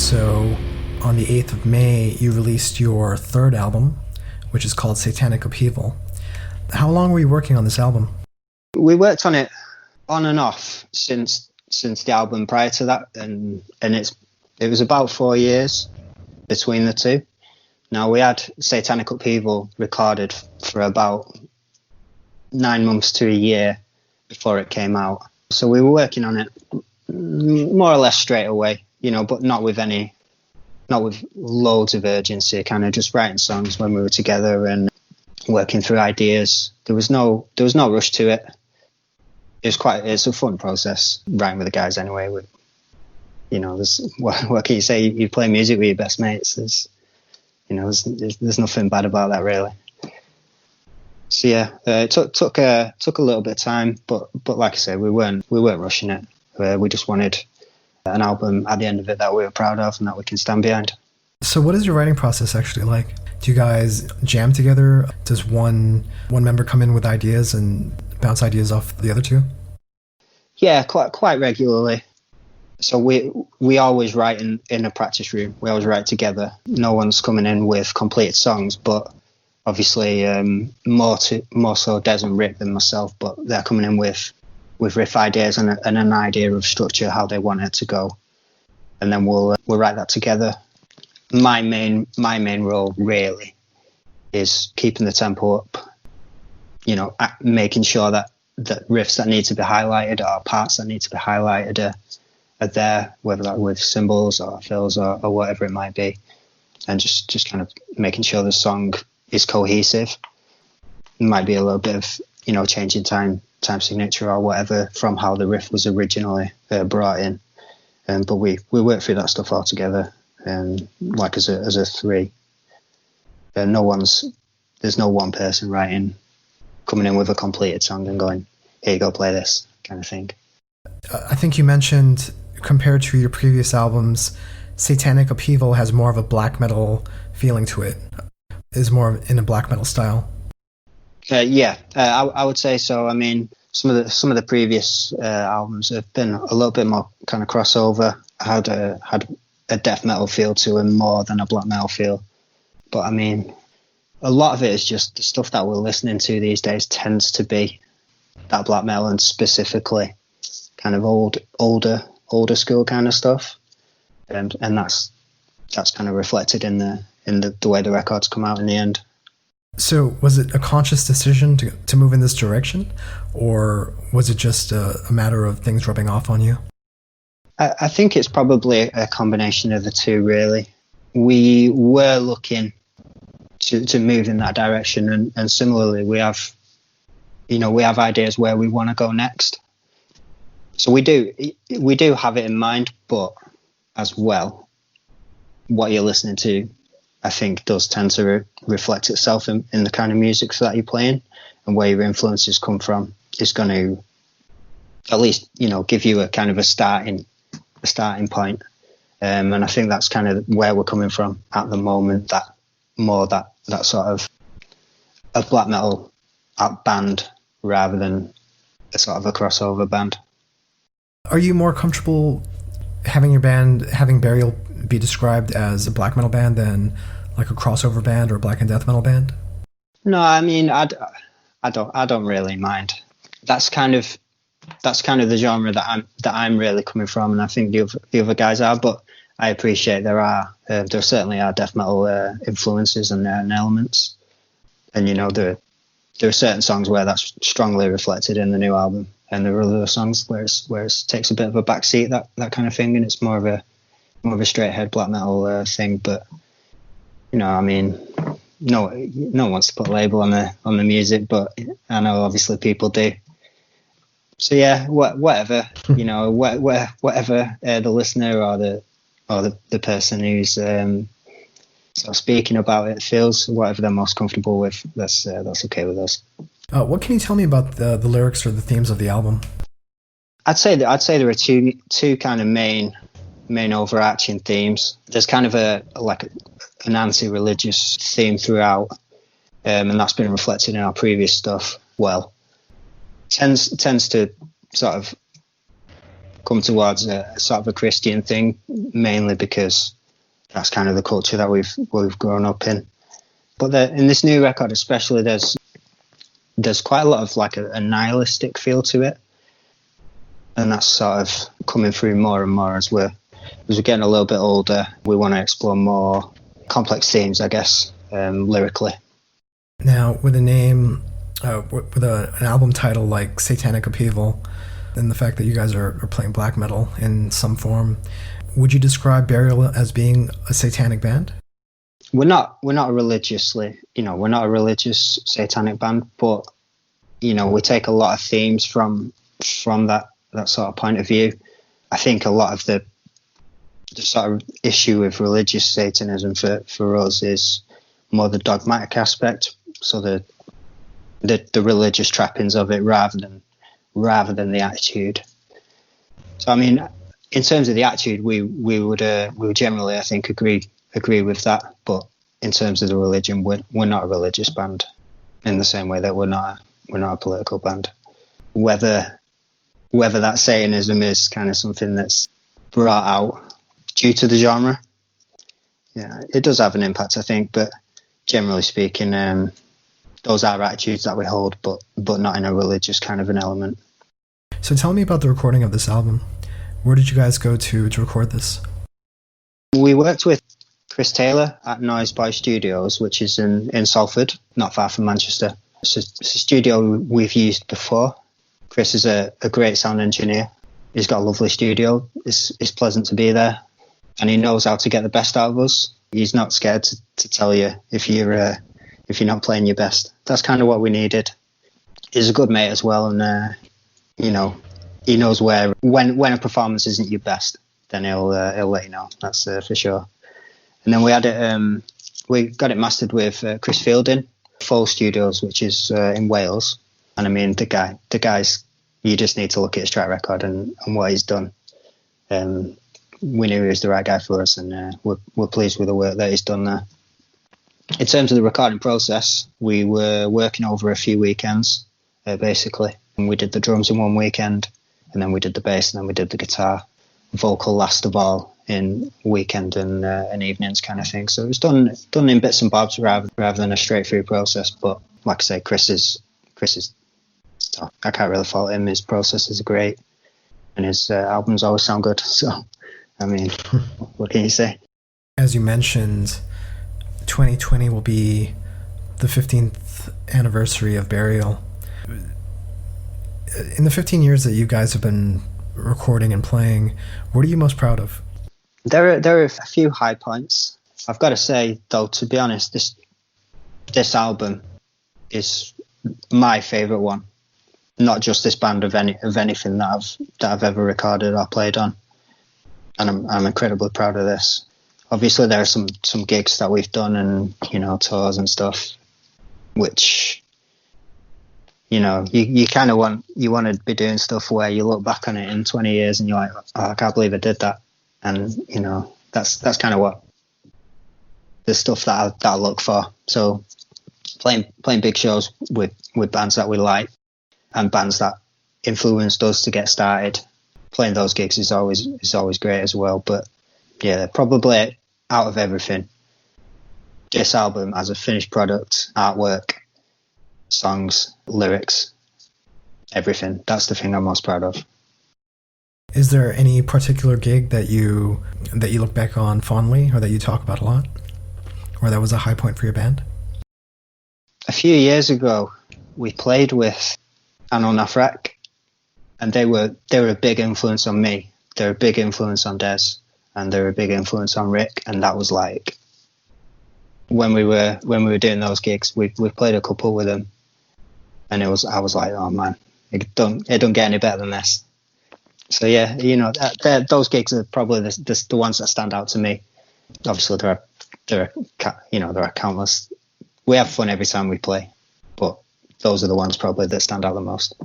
So on the 8th of May, you released your third album, which is called Satanic Upheaval. How long were you working on this album? We worked on it on and off since the album prior to that, and it was about 4 years between the two. Now, we had Satanic Upheaval recorded for about 9 months to a year before it came out. So we were working on it more or less straight away, but not with loads of urgency, kind of just writing songs when we were together and working through ideas. There was no rush to it. It's a fun process writing with the guys anyway. What can you say? You play music with your best mates. There's nothing bad about that, really. So yeah, it took a little bit of time, but like I said, we weren't rushing it. We just wanted an album at the end of it that we were proud of and that we can stand behind. So what is your writing process actually like? Do you guys jam together? Does one member come in with ideas and bounce ideas off the other two? Yeah, quite regularly. So we always write in a practice room. We always write together. No one's coming in with completed songs, but obviously more so Des and Rick than myself. But they're coming in with riff ideas and an idea of structure, how they want it to go, and then we'll write that together. My main role really is keeping the tempo up. Making sure that riffs that need to be highlighted or parts that need to be highlighted are there, whether that with cymbals or fills or whatever it might be, and just kind of making sure the song is cohesive. It might be a little bit of changing time signature or whatever from how the riff was originally brought in, but we work through that stuff all together, like as a three. There's no one person coming in with a completed song and going, here you go, play this kind of thing. I think you mentioned, compared to your previous albums, Satanic Upheaval has more of a black metal feeling to it. Is more in a black metal style. I would say so. I mean, some of the previous albums have been a little bit more kind of crossover, had a death metal feel to them more than a black metal feel. But I mean, a lot of it is just the stuff that we're listening to these days tends to be that black metal, and specifically kind of older school kind of stuff, and that's kind of reflected in the way the records come out in the end. So was it a conscious decision to move in this direction, or was it just a matter of things rubbing off on you? I think it's probably a combination of the two, really. We were looking to move in that direction, and similarly we have ideas where we want to go next. So we do have it in mind, but as well, what you're listening to, I think, does tend to reflect itself in the kind of music that you're playing, and where your influences come from is going to at least give you a kind of a starting point. And I think that's kind of where we're coming from at the moment. That sort of a black metal band rather than a sort of a crossover band. Are you more comfortable having Burial be described as a black metal band than like a crossover band or a black and death metal band? No, I mean, I don't really mind. That's kind of the genre that I'm really coming from, and I think the other guys are. But I appreciate there certainly are death metal influences and elements, and there are certain songs where that's strongly reflected in the new album, and there are other songs where it takes a bit of a backseat, that kind of thing, and it's more of a straight ahead black metal thing. But I mean, no one wants to put a label on the music, but I know obviously people do. So yeah, whatever whatever the listener or the person who's sort of speaking about it feels, whatever they're most comfortable with, that's okay with us. What can you tell me about the lyrics or the themes of the album? I'd say there are two kind of main overarching themes. There's kind of an anti-religious theme throughout, and that's been reflected in our previous stuff. Well, tends to sort of come towards a sort of a Christian thing, mainly because that's kind of the culture that we've grown up in. But in this new record especially, there's quite a lot of like a nihilistic feel to it, and that's sort of coming through more and more as we're getting a little bit older. We want to explore more complex themes, I guess, lyrically. Now, with a name, with an album title like Satanic Upheaval, and the fact that you guys are playing black metal in some form, would you describe Burial as being a satanic band? We're not a religiously, we're not a religious satanic band, but we take a lot of themes from that sort of point of view. I think a lot of the sort of issue with religious Satanism for us is more the dogmatic aspect, so the religious trappings of it rather than the attitude. So I mean, in terms of the attitude, we would generally, I think, agree with that. But in terms of the religion, we're not a religious band in the same way that we're not a political band. Whether that Satanism is kind of something that's brought out due to the genre, yeah, it does have an impact, I think. But generally speaking, those are attitudes that we hold, but not in a religious kind of an element. So tell me about the recording of this album. Where did you guys go to record this? We worked with Chris Taylor at Noise Boy Studios, which is in Salford, not far from Manchester. It's a studio we've used before. Chris is a great sound engineer. He's got a lovely studio. It's pleasant to be there, and he knows how to get the best out of us. He's not scared to tell you if you're not playing your best. That's kind of what we needed. He's a good mate as well, and he knows when a performance isn't your best, then he'll let you know. That's for sure. And then we got it mastered with Chris Fielding, Full Studios, which is in Wales. And I mean, the guy's, you just need to look at his track record and what he's done. We knew he was the right guy for us, and we're pleased with the work that he's done there. In terms of the recording process, we were working over a few weekends, basically. And we did the drums in one weekend, and then we did the bass, and then we did the guitar. Vocal last of all in weekend and evenings kind of thing. So it was done in bits and bobs rather than a straight through process. But like I say, Chris is tough. I can't really fault him. His processes are great, and his albums always sound good. So I mean, what can you say? As you mentioned, 2020 will be the 15th anniversary of Burial. In the 15 years that you guys have been recording and playing, what are you most proud of? There are a few high points. I've got to say, though, to be honest, this album is my favourite one. Not just this band of anything that I've ever recorded or played on, and I'm incredibly proud of this. Obviously, there are some gigs that we've done and tours and stuff, which you kind of want to be doing stuff where you look back on it in 20 years and you're like, oh, I can't believe I did that. And that's kind of what the stuff that I look for. So playing big shows with bands that we like and bands that influenced us to get started, playing those gigs is always great as well. But yeah, probably out of everything, this album as a finished product, artwork, songs, lyrics, everything, that's the thing I'm most proud of. Is there any particular gig that you look back on fondly, or that you talk about a lot, or that was a high point for your band? A few years ago, we played with Anon Afrak, and they were a big influence on me. They're a big influence on Des, and they're a big influence on Rick. And that was like when we were doing those gigs, we played a couple with them, and I was like, oh man, it don't get any better than this. So yeah, those gigs are probably the ones that stand out to me. Obviously, there are countless. We have fun every time we play, but those are the ones probably that stand out the most.